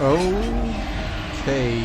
Okay.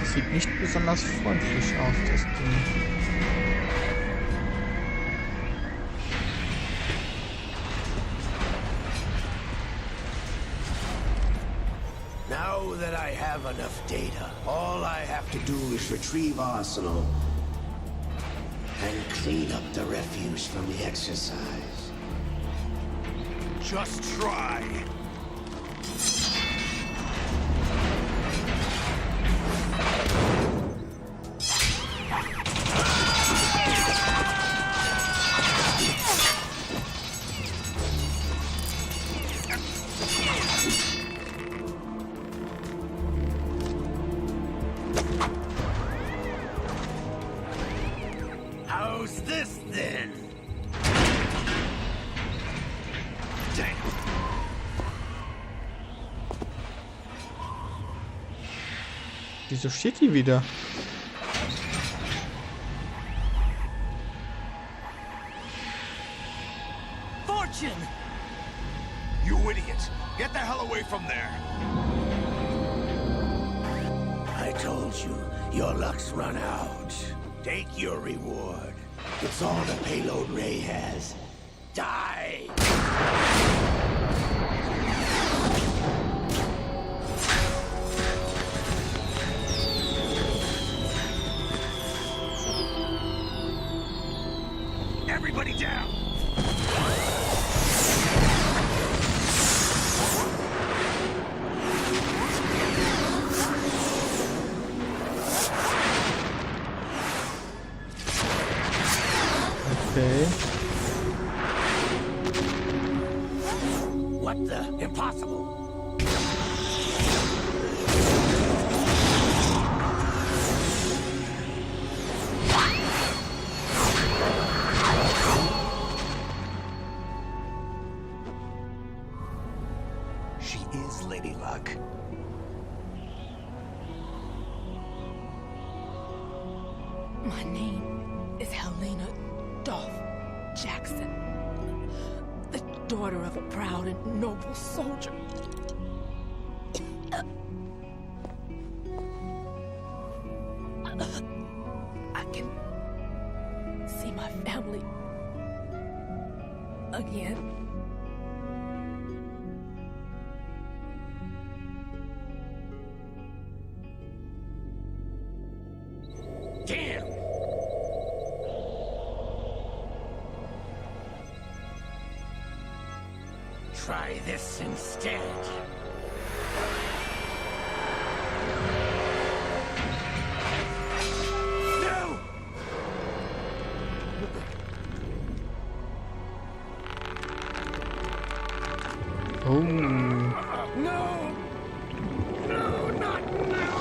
Das sieht nicht besonders freundlich aus, das Ding. Now that I have enough data, all I have to do is retrieve Arsenal and clean up the refuse from the exercise. Just try. How's this then? Damn. Wieso steht die wieder? Fortune! You idiot! Get the hell away from there! I told you, your luck's run out. Take your reward. It's all the payload Ray has. Die! Everybody down! Okay. What the? Impossible! She is Lady Luck. My name is Helena Dolph Jackson, the daughter of a proud and noble soldier. I can see my family again. Damn! Try this instead. No! Oh. No! No, not now!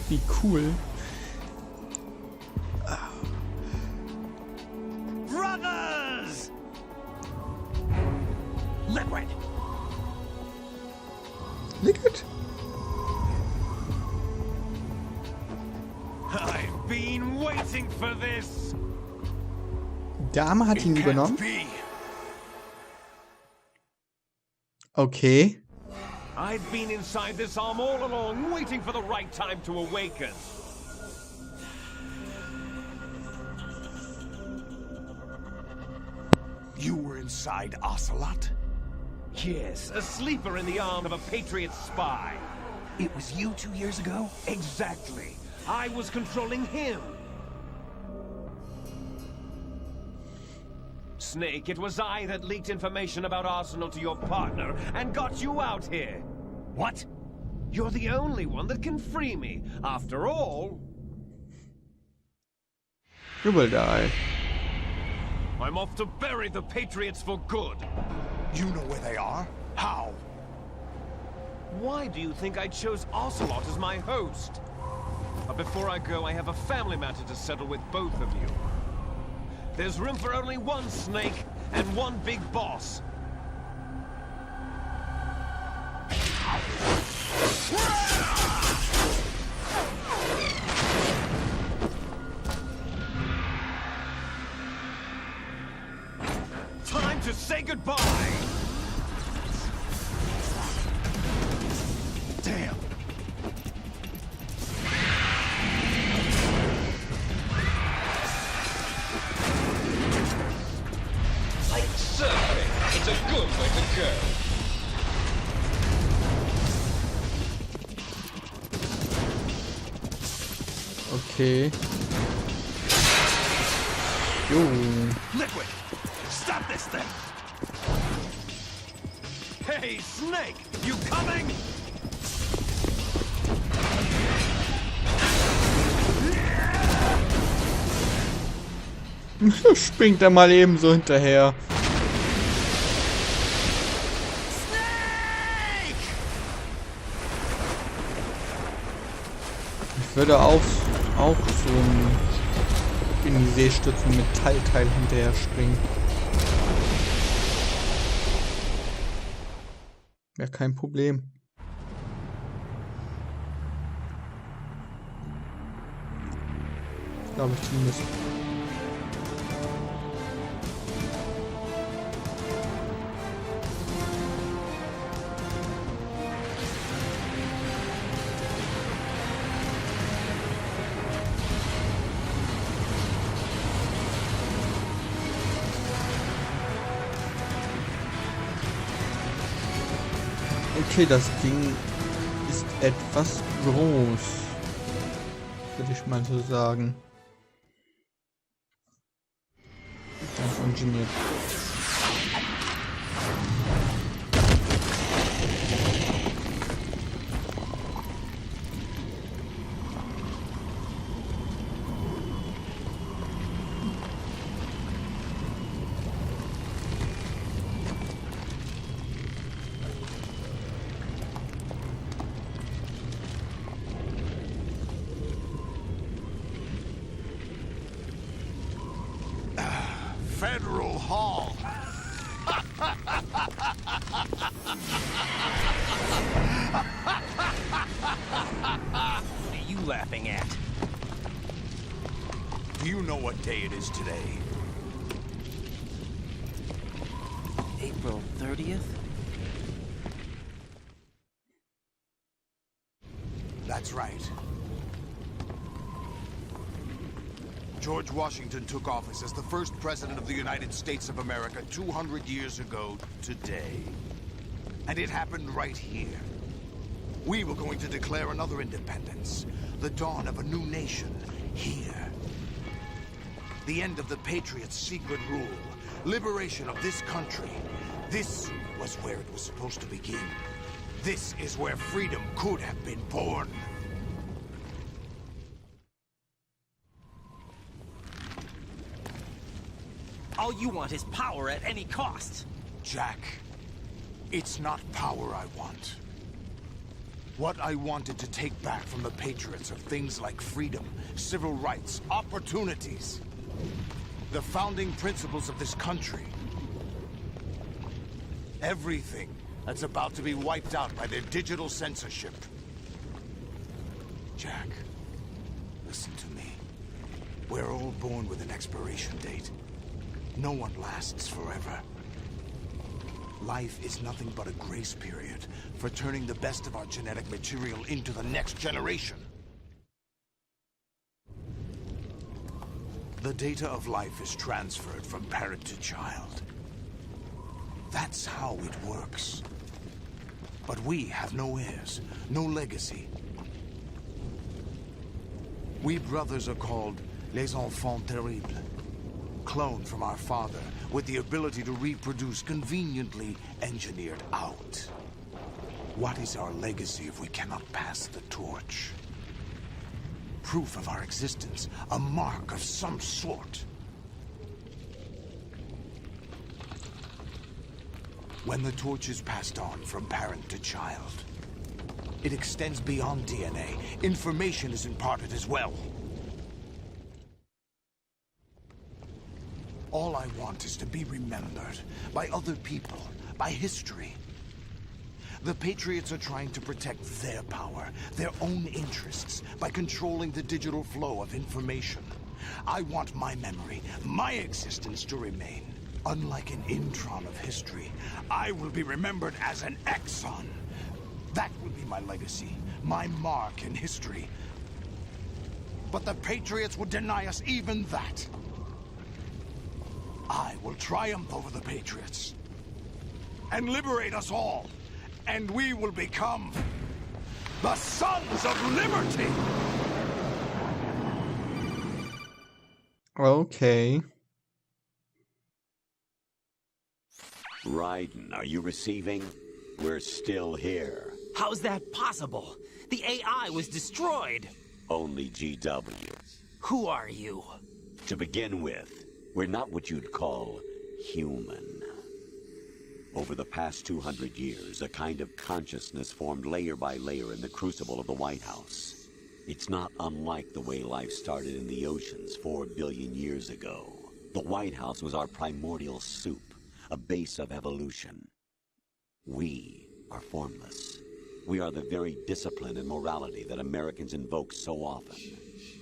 Wie cool. Brothers! Liquid! Liquid? I've been waiting for this! Dame hat ihn It can't übernommen. be. Okay. I've been inside this arm all along, waiting for the right time to awaken. You were inside Ocelot? Yes, a sleeper in the arm of a Patriot spy. It was you 2 years ago? Exactly. I was controlling him. Snake, it was I that leaked information about Arsenal to your partner and got you out here. What? You're the only one that can free me. After all, You will die. I'm off to bury the Patriots for good. You know where they are? How? Why do you think I chose Ocelot as my host? But before I go, I have a family matter to settle with both of you. There's room for only one snake and one big boss. Time to say goodbye! Damn. Like surfing, it's a good way to go. Okay. Jo. Liquid! Stop this thing! Hey, Snake! You coming? Springt er mal eben so hinterher. Ich würde auch so in die See stürzen, Metallteil hinterher springen. Wäre kein Problem. Glaube ich zumindest. Okay, das Ding ist etwas groß, würde ich mal so sagen. Ganz ungeniert. Federal Hall. What are you laughing at? Do you know what day it is today? April 30th? That's right. George Washington took office as the first president of the United States of America 200 years ago today. And it happened right here. We were going to declare another independence, the dawn of a new nation, here. The end of the Patriots' secret rule, liberation of this country. This was where it was supposed to begin. This is where freedom could have been born. All you want is power at any cost. Jack, it's not power I want. What I wanted to take back from the Patriots are things like freedom, civil rights, opportunities. The founding principles of this country. Everything that's about to be wiped out by their digital censorship. Jack, listen to me. We're all born with an expiration date. No one lasts forever. Life is nothing but a grace period for turning the best of our genetic material into the next generation. The data of life is transferred from parent to child. That's how it works. But we have no heirs, no legacy. We brothers are called les enfants terribles. Cloned from our father, with the ability to reproduce conveniently engineered out. What is our legacy if we cannot pass the torch? Proof of our existence, a mark of some sort. When the torch is passed on from parent to child, It extends beyond DNA. Information is imparted as well. All I want is to be remembered by other people, by history. The Patriots are trying to protect their power, their own interests, by controlling the digital flow of information. I want my memory, my existence to remain. Unlike an intron of history, I will be remembered as an exon. That will be my legacy, my mark in history. But the Patriots would deny us even that. I will triumph over the Patriots and liberate us all, and we will become the Sons of Liberty! Okay. Raiden, are you receiving? We're still here. How's that possible? The AI was destroyed. Only GW. Who are you? To begin with, we're not what you'd call human. Over the past 200 years, a kind of consciousness formed layer by layer in the crucible of the White House. It's not unlike the way life started in the oceans 4 billion years ago. The White House was our primordial soup, a base of evolution. We are formless. We are the very discipline and morality that Americans invoke so often.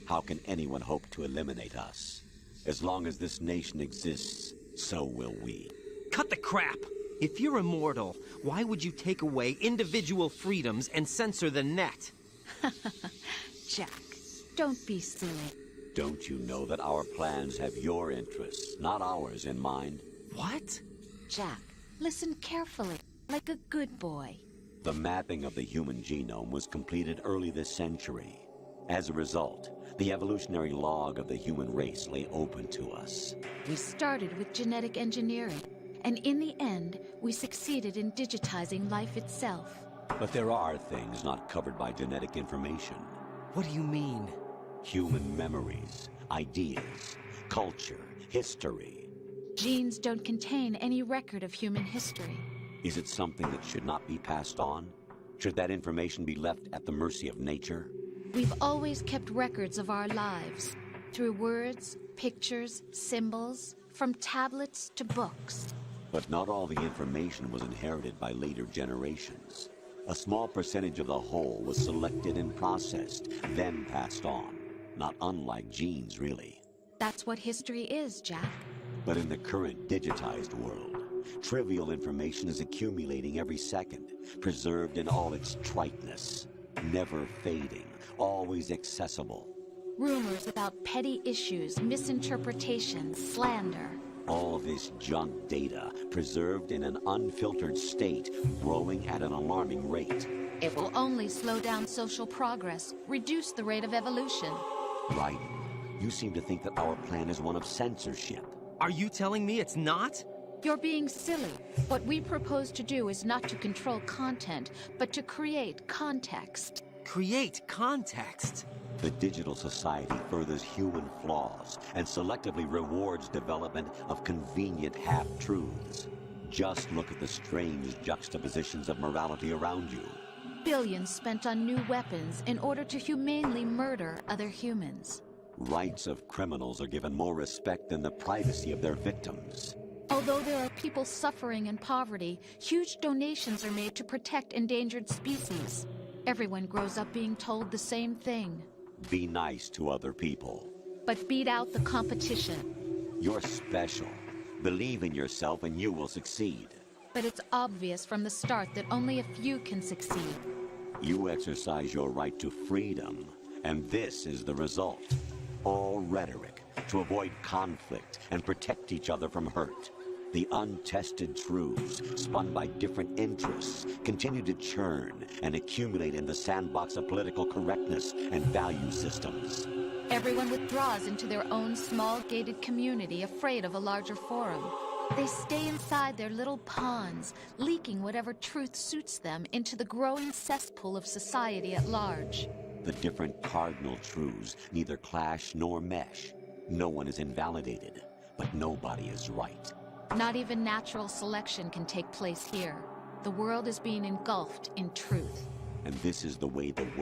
How can anyone hope to eliminate us? As long as this nation exists, so will we. Cut the crap! If you're immortal, why would you take away individual freedoms and censor the net? Jack, don't be silly. Don't you know that our plans have your interests, not ours, in mind? What? Jack, listen carefully, like a good boy. The mapping of the human genome was completed early this century. As a result, the evolutionary log of the human race lay open to us. We started with genetic engineering, and in the end, we succeeded in digitizing life itself. But there are things not covered by genetic information. What do you mean? Human memories, ideas, culture, history. Genes don't contain any record of human history. Is it something that should not be passed on? Should that information be left at the mercy of nature? We've always kept records of our lives, through words, pictures, symbols, from tablets to books. But not all the information was inherited by later generations. A small percentage of the whole was selected and processed, then passed on. Not unlike genes, really. That's what history is, Jack. But in the current digitized world, trivial information is accumulating every second, preserved in all its triteness, never fading, always accessible. Rumors about petty issues, misinterpretations, slander. All this junk data, preserved in an unfiltered state, growing at an alarming rate. It will only slow down social progress, reduce the rate of evolution. Right. You seem to think that our plan is one of censorship. Are you telling me it's not? You're being silly. What we propose to do is not to control content, but to create context. Create context? The digital society furthers human flaws and selectively rewards development of convenient half-truths. Just look at the strange juxtapositions of morality around you. Billions spent on new weapons in order to humanely murder other humans. Rights of criminals are given more respect than the privacy of their victims. Although there are people suffering in poverty, huge donations are made to protect endangered species. Everyone grows up being told the same thing. Be nice to other people. But beat out the competition. You're special. Believe in yourself and you will succeed. But it's obvious from the start that only a few can succeed. You exercise your right to freedom, and this is the result. All rhetoric to avoid conflict and protect each other from hurt. The untested truths, spun by different interests, continue to churn and accumulate in the sandbox of political correctness and value systems. Everyone withdraws into their own small gated community, afraid of a larger forum. They stay inside their little ponds, leaking whatever truth suits them into the growing cesspool of society at large. The different cardinal truths neither clash nor mesh. No one is invalidated, but nobody is right. Not even natural selection can take place here. The world is being engulfed in truth. And this is the way the world